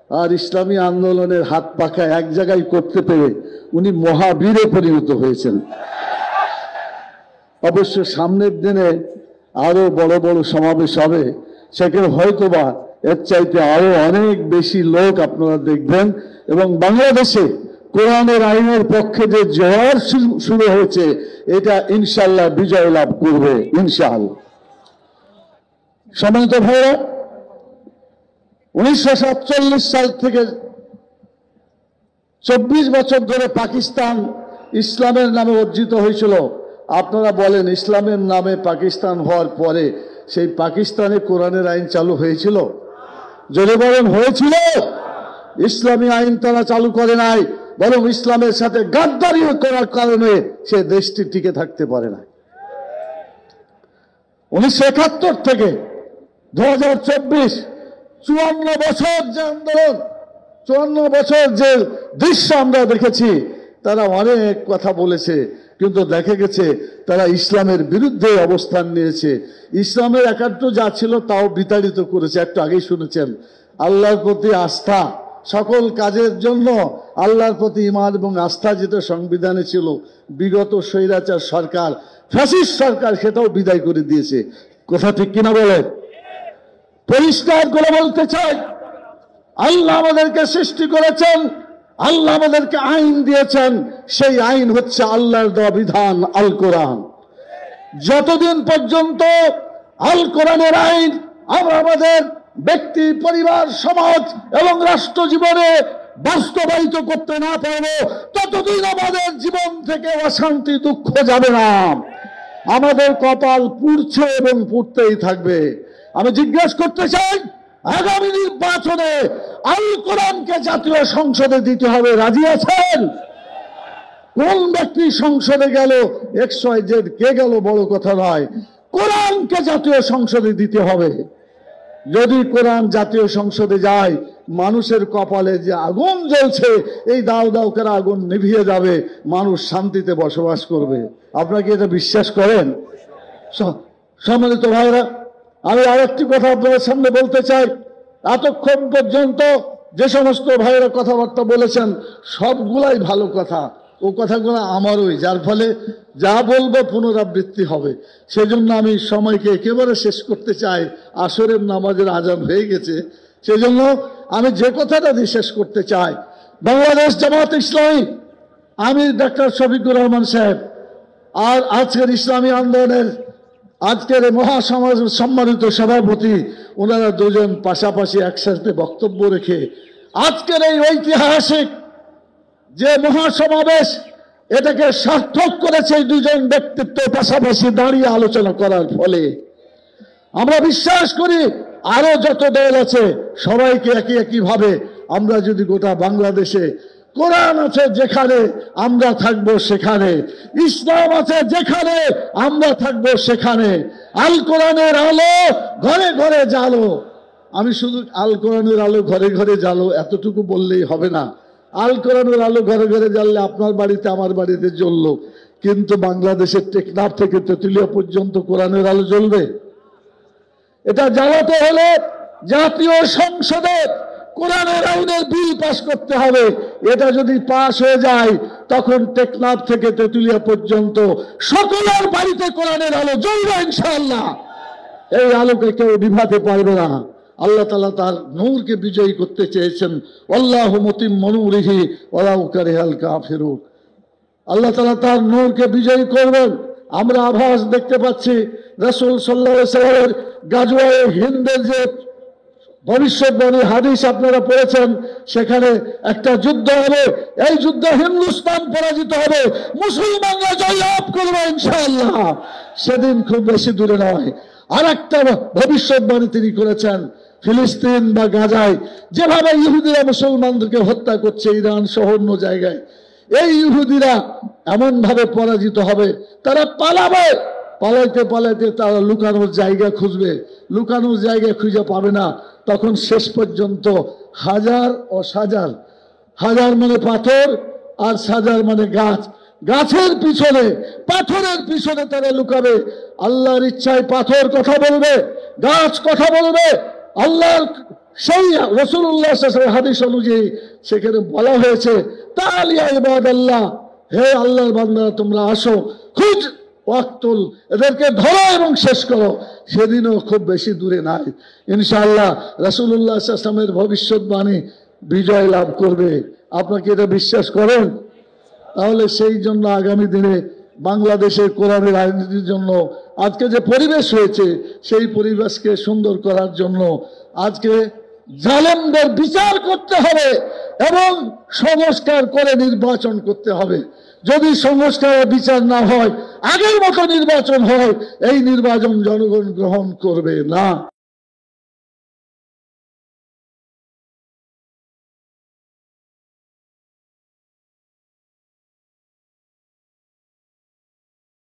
আর ইসলামী আন্দোলনের হাত পাখা এক জায়গায় করতে পেরে উনি মহাবীরে পরিণত হয়েছেন। অবশ্য সামনের দিনে আরো বড় বড় সমাবেশ হবে, সেখানে হয়তোবা এর চাইতে আরো অনেক বেশি লোক আপনারা দেখবেন, এবং বাংলাদেশে কোরআনের আইনের পক্ষে যে জোয়ার শুরু হয়েছে এটা ইনশাআল্লাহ বিজয় লাভ করবে ইনশাআল্লাহ। সম্মানিত ভাইরা, 1947 সাল থেকে 24 বছর ধরে পাকিস্তান ইসলামের নামে অর্জিত হয়েছিল। আপনারা বলেন, ইসলামের নামে পাকিস্তান হওয়ার পরে সেই পাকিস্তানে কোরআনের আইন চালু হয়েছিল? যদি বলেন হয়েছিল? ইসলামী আইন তারা চালু করে নাই, বরং ইসলামের সাথে গাদ্দারি করার কারণে সে দেশটি টিকে থাকতে পারে না। 1971 থেকে 2024 54 বছর যে আন্দোলন, 54 বছর যে দৃশ্য আমরা দেখেছি, তারা অনেক কথা বলেছে, কিন্তু দেখা গেছে তারা ইসলামের বিরুদ্ধে অবস্থান নিয়েছে। ইসলামের একাত্ম যা ছিল তাও বিতাড়িত করেছে। একটু আগেই শুনেছেন, আল্লাহর প্রতি আস্থা, সকল কাজের জন্য আল্লাহর প্রতি ঈমান এবং আস্থা যেটা সংবিধানে ছিল, বিগত স্বৈরাচার সরকার, ফ্যাসিস্ট সরকার সেটাও বিদায় করে দিয়েছে। কথা ঠিক কিনা বলেন? পরিষ্কার করে বলতে চাই, আল্লাহ আমাদেরকে সৃষ্টি করেছেন, আল্লাহ আমাদেরকে আইন দিয়েছেন, সেই আইন হচ্ছে আল্লাহর দেওয়া বিধান আল কোরআন। যতদিন পর্যন্ত আল কোরআনের আইন আমরা আমাদের ব্যক্তি, পরিবার, সমাজ এবং রাষ্ট্র জীবনে বাস্তবায়িত করতে না পারবো, ততদিন আমাদের জীবন থেকে অশান্তি, দুঃখ যাবে না। আমাদের কপাল পুড়ছে এবং পুড়তেই থাকবে। আমি জিজ্ঞেস করতে চাই, আগামী নির্বাচনে আল কোরআনকে জাতীয় সংসদে দিতে হবে, রাজি আছেন? কোন ব্যক্তি সংসদে গেল, XYZ কে গেল বড় কথা নয়, কোরআনকে জাতীয় সংসদে দিতে হবে। যদি কোরআন জাতীয় সংসদে যায়, মানুষের কপালে যে আগুন জ্বলছে, এই দাও দাও করে আগুন নিভিয়ে যাবে, মানুষ শান্তিতে বসবাস করবে। আপনারা কি এটা বিশ্বাস করেন? সম্মানিত ভাইরা, আমি আরেকটি কথা আপনাদের সামনে বলতে চাই। এতক্ষণ পর্যন্ত যে সমস্ত ভাইরা কথাবার্তা বলেছেন সবগুলাই ভালো কথা, ও কথাগুলো আমারই, যার ফলে যা বলবো পুনরাবৃত্তি হবে। সেজন্য আমি সময়কে একেবারে শেষ করতে চাই। আসরের নামাজের আজান হয়ে গেছে, সেজন্য আমি যে কথাটা দিয়ে শেষ করতে চাই, বাংলাদেশ জামাত ইসলামী আমির ডাক্তার শফিকুর রহমান সাহেব আর আজকের ইসলামী আন্দোলনের আজকের মহাসমাজ সম্মানিত সভাপতি, ওনারা দুজন পাশাপাশি একসাথে বক্তব্য রেখে আজকের এই ঐতিহাসিক যে মহাসমাবেশ, এটাকে সার্থক করেছে এই দুজন ব্যক্তিত্ব পাশাপাশি দাঁড়িয়ে আলোচনা করার ফলে। আমরা বিশ্বাস করি আরো যত দল আছে সবাইকে একই একই ভাবে আমরা যদি গোটা বাংলাদেশে কোরআন আছে যেখানে আমরা থাকবো সেখানে, ইসলাম আছে যেখানে আমরা থাকবো সেখানে, আল কোরআনের আলো ঘরে ঘরে জ্বালো। আমি শুধু আল কোরআনের আলো ঘরে ঘরে জ্বালো এতটুকু বললেই হবে না। আল কোরআনের আলো ঘরে ঘরে জ্বাললে আপনার বাড়িতে আমার বাড়িতে জ্বললো, কিন্তু বাংলাদেশের টেকনাফ থেকে তেঁতুলিয়া পর্যন্ত কোরআনের আলো জ্বলবে? এটা জ্বালাতে হলে জাতীয় সংসদে কোরআনের আইনের বিল পাস করতে হবে। এটা যদি পাস হয়ে যায়, তখন টেকনাফ থেকে তেঁতুলিয়া পর্যন্ত সকলের বাড়িতে কোরআনের আলো জ্বলবে ইনশাআল্লাহ। এই আলোকে কেউ নিভাতে পারবে না। আল্লাহ তাআলা তার নূরকে বিজয়ী করতে চেয়েছেন। আল্লাহু মুতিম্মু নূরিহি ওয়ালাউ কারিহাল কাফিরুন। আল্লাহ তাআলা তার নূরকে বিজয়ী করবেন। আমরা আভাস দেখতে পাচ্ছি রাসূল সাল্লাল্লাহু আলাইহি ওয়াসাল্লামের গাজওয়ায়ে হিন্দের যে ভবিষ্যৎবাণী হাদিস আপনারা পড়েছেন, সেখানে একটা যুদ্ধ হবে, এই যুদ্ধে হিন্দুস্তান পরাজিত হবে, মুসলমানরা জয়লাভ করবে ইনশাআল্লাহ। সেদিন খুব বেশি দূরে নয়। আর একটা ভবিষ্যৎবাণী তিনি করেছেন, ফিলিস্তিন বা গাজায় যেভাবে ইহুদিরা মুসলমানদেরকে হত্যা করছে, ইরান সহ অন্য জায়গায়, এই ইহুদিরা এমন ভাবে পরাজিত হবে, তারা পালাবে, পালাইতে পালাইতে তারা লুকানোর জায়গা খুঁজবে, লুকানোর জায়গা খুঁজে পাবে না। তখন শেষ পর্যন্ত হাজার ও সাজার, হাজার মানে পাথর আর সাজার মানে গাছ, গাছের পিছনে, পাথরের পিছনে তারা লুকাবে। আল্লাহর ইচ্ছায় পাথর কথা বলবে, গাছ কথা বলবে, আল্লাহর সেই রাসূলুল্লাহ সাল্লাল্লাহু আলাইহি ওয়াসাল্লাম হাদিস অনুযায়ী সেখানে বলা হয়েছে তালিয়া ইবাদাল্লাহ, হে আল্লাহর বান্দারা তোমরা আসো, খুঁজ ওয়াক্তুল, এদেরকে ধরো এবং শেষ করো। সেদিনও খুব বেশি দূরে নাই, ইনশাআল্লাহ রাসূলুল্লাহ সাল্লাল্লাহু আলাইহি ওয়াসাল্লামের ভবিষ্যৎবাণী বিজয় লাভ করবে। আপনাকে এটা বিশ্বাস করেন? তাহলে সেই জন্য আগামী দিনে বাংলাদেশের কোরআনের রাজনীতির জন্য আজকে যে পরিবেশ হয়েছে সেই পরিবেশকে সুন্দর করার জন্য আজকে জালেমদের বিচার করতে হবে এবং সংস্কার করে নির্বাচন করতে হবে। যদি সংস্কারের বিচার না হয়, আগের মতো নির্বাচন হয়, এই নির্বাচন জনগণ গ্রহণ করবে না।